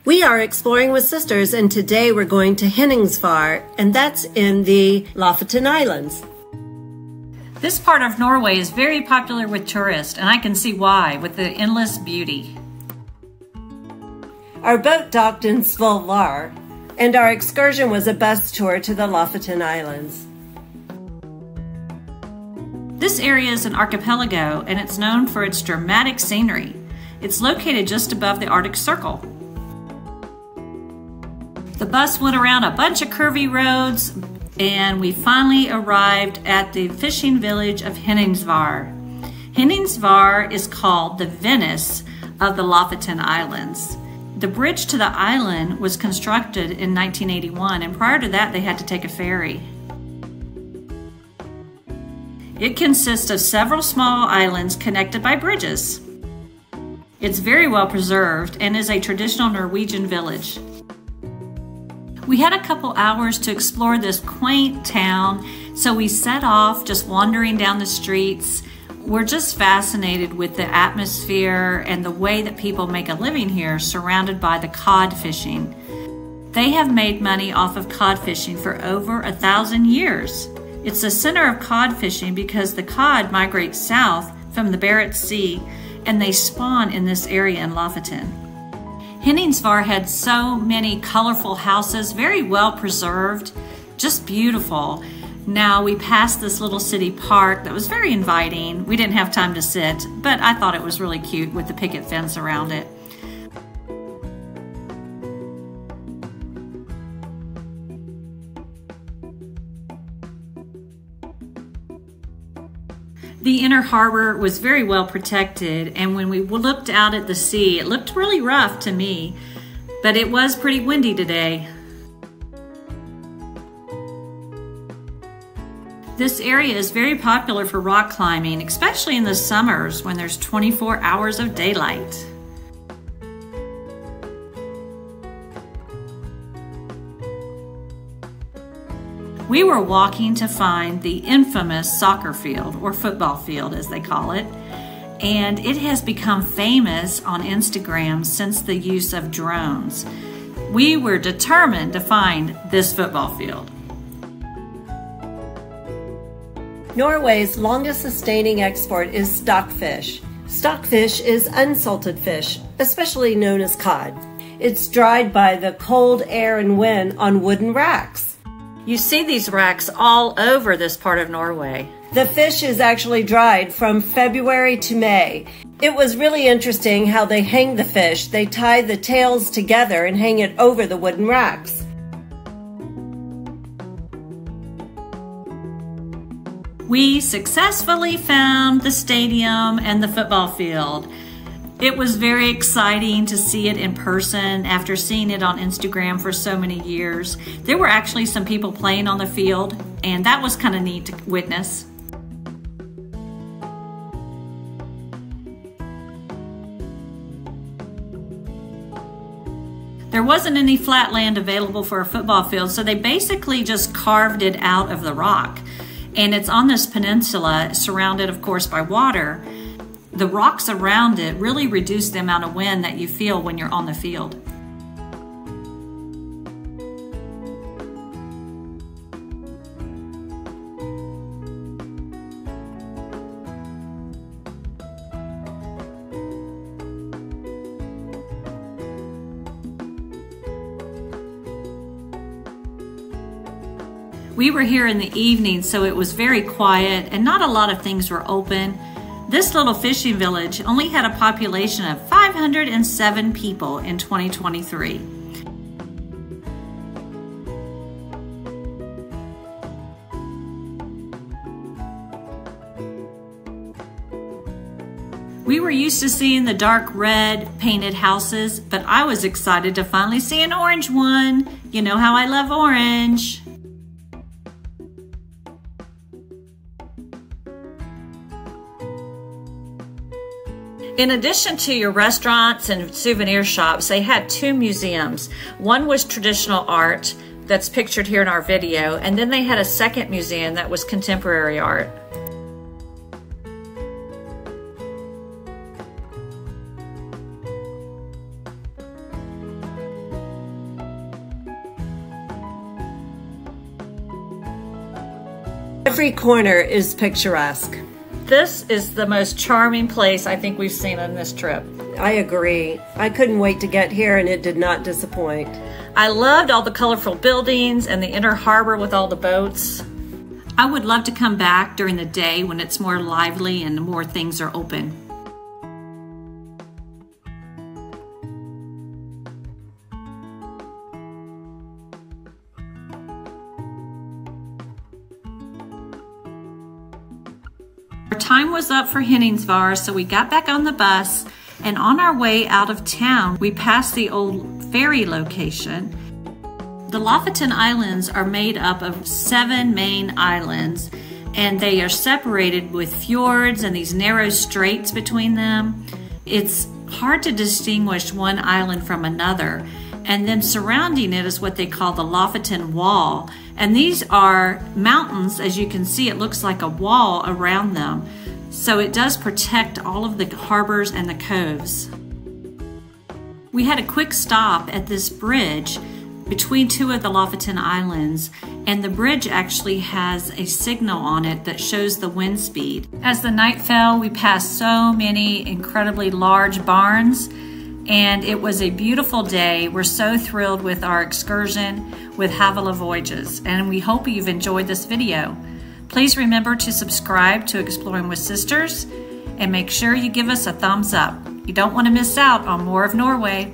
We are exploring with sisters, and today we're going to Henningsvaer, and that's in the Loften Islands. This part of Norway is very popular with tourists, and I can see why, with the endless beauty. Our boat docked in Svolvær, and our excursion was a bus tour to the Loften Islands. This area is an archipelago, and it's known for its dramatic scenery. It's located just above the Arctic Circle. The bus went around a bunch of curvy roads, and we finally arrived at the fishing village of Henningsvaer. Henningsvaer is called the Venice of the Loften Islands. The bridge to the island was constructed in 1981, and prior to that they had to take a ferry. It consists of several small islands connected by bridges. It's very well preserved and is a traditional Norwegian village. We had a couple hours to explore this quaint town, so we set off just wandering down the streets. We're just fascinated with the atmosphere and the way that people make a living here, surrounded by the cod fishing. They have made money off of cod fishing for over 1,000 years. It's the center of cod fishing because the cod migrate south from the Barents Sea, and they spawn in this area in Loften. Henningsvaer had so many colorful houses, very well preserved, just beautiful. Now we passed this little city park that was very inviting. We didn't have time to sit, but I thought it was really cute with the picket fence around it. The inner harbor was very well protected, and when we looked out at the sea, it looked really rough to me, but it was pretty windy today. This area is very popular for rock climbing, especially in the summers when there's 24 hours of daylight. We were walking to find the infamous soccer field, or football field as they call it, and it has become famous on Instagram since the use of drones. We were determined to find this football field. Norway's longest sustaining export is stockfish. Stockfish is unsalted fish, especially known as cod. It's dried by the cold air and wind on wooden racks. You see these racks all over this part of Norway. The fish is actually dried from February to May. It was really interesting how they hang the fish. They tie the tails together and hang it over the wooden racks. We successfully found the stadium and the football field. It was very exciting to see it in person after seeing it on Instagram for so many years. There were actually some people playing on the field, and that was kind of neat to witness. There wasn't any flat land available for a football field, so they basically just carved it out of the rock. And it's on this peninsula, surrounded, of course, by water. The rocks around it really reduce the amount of wind that you feel when you're on the field. We were here in the evening, so it was very quiet and not a lot of things were open. This little fishing village only had a population of 507 people in 2023. We were used to seeing the dark red painted houses, but I was excited to finally see an orange one. You know how I love orange. In addition to your restaurants and souvenir shops, they had two museums. One was traditional art that's pictured here in our video, and then they had a second museum that was contemporary art. Every corner is picturesque. This is the most charming place I think we've seen on this trip. I agree. I couldn't wait to get here, and it did not disappoint. I loved all the colorful buildings and the inner harbor with all the boats. I would love to come back during the day when it's more lively and more things are open. Our time was up for Henningsvaer, so we got back on the bus, and on our way out of town, we passed the old ferry location. The Loften Islands are made up of 7 main islands, and they are separated with fjords and these narrow straits between them. It's hard to distinguish one island from another, and then surrounding it is what they call the Loften Wall. And these are mountains. As you can see, it looks like a wall around them. So it does protect all of the harbors and the coves. We had a quick stop at this bridge between 2 of the Loften Islands, and the bridge actually has a signal on it that shows the wind speed. As the night fell, we passed so many incredibly large barns, and it was a beautiful day. We're so thrilled with our excursion with Havila Voyages, and we hope you've enjoyed this video. Please remember to subscribe to Exploring with Sisters, and make sure you give us a thumbs up. You don't want to miss out on more of Norway.